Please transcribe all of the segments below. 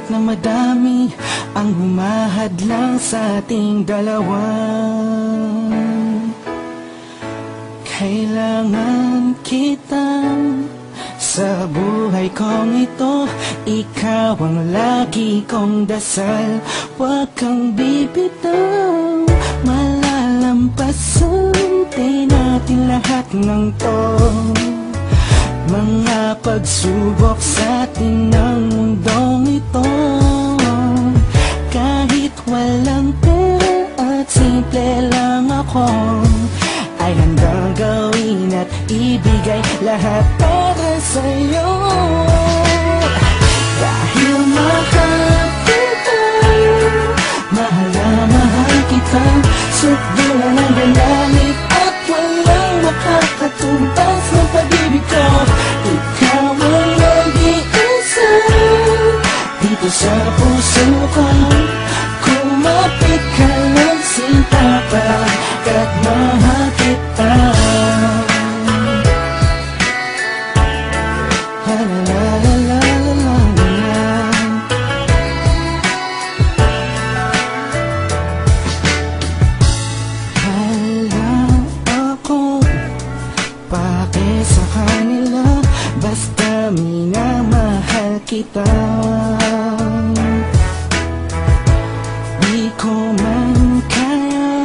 Kahit na madami ang humahadlang sa ating dalawa, kailangan kita sa buhay kong ito. Ikaw ang lagi kong dasal, huwag kang bibitaw. Malalampasan din natin lahat ng to, mga pagsubok sa atin ng mundong ito. Kahit walang pera at simple lang ako, ay handang gawin at ibigay lahat para sa'yo. Dahil mahal kita, mahal na mahal kita, sukdulan ang galamit at walang makakatumbas ng pag-ibig ko. Ikaw ang nag-iisa dito sa puso ko. Kumapit ka ng sinta pagkat mahal kita. La la la la la la. Alam ako pake sa kanila, basta minamahal kita. Di ko man kaya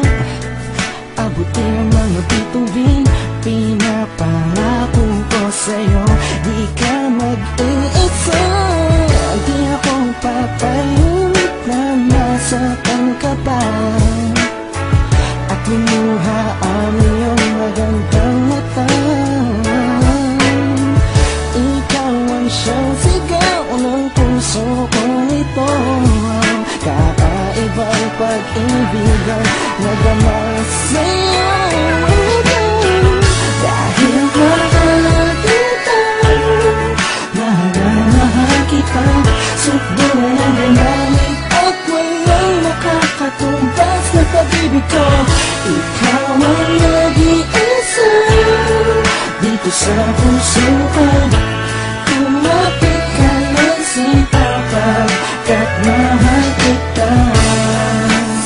abutin ang mga bituin, pinapangako ko sa'yo, di ka mag-iisa. Di ako papayag na masaktan ka pa at lumuha ang iyong magandang mata. Ikaw ang siyang sigaw ng puso kong ito, kakaibang pag-ibig ang nagdamay sa'yo. Dahil mahal kita, mahal na mahal kita, sukdulan ang galamit at walang makakatumbas na pag-ibig ko. Ikaw ang nag-iisa dito sa puso ko. Kumapit ka ng sinta pagkat mahal kita.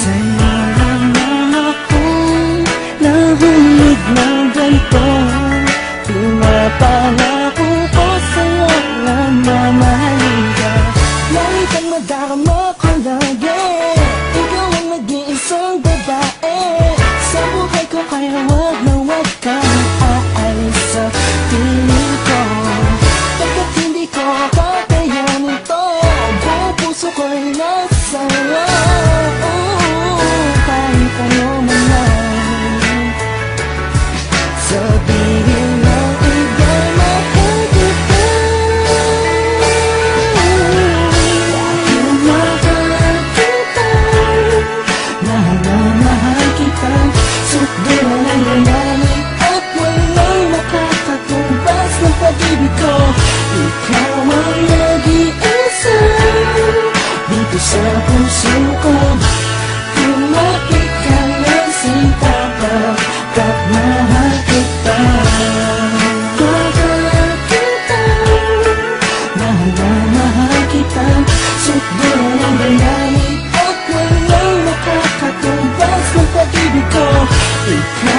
Sa'yo lang akong nahulog ng ganito, pinapangako ko sa'yo na mamahalin ka. Langit ang madarama ko lagi, ikaw ang nag-iisang babae sa buhay ko, kaya wag na wag kang aalis sa piling ko. Pagkat hindi ko kakayanin to, buong puso ko'y nasa'yo. Kahit ano man lang sabihin ng iba'y mahal kita. Dahil mahal kita, mahal na mahal kita, sukdulan ang galamit at walang makakatumbas ng pag-ibig ko. Ikaw ang nag-iisa dito sa puso ko. Kumapit ka ng sinta pagkat mahal kita. Mahal kita, mahal na mahal kita, sukdulan ang galamit at walang makakatumbas ng pag-ibig ko. Ikaw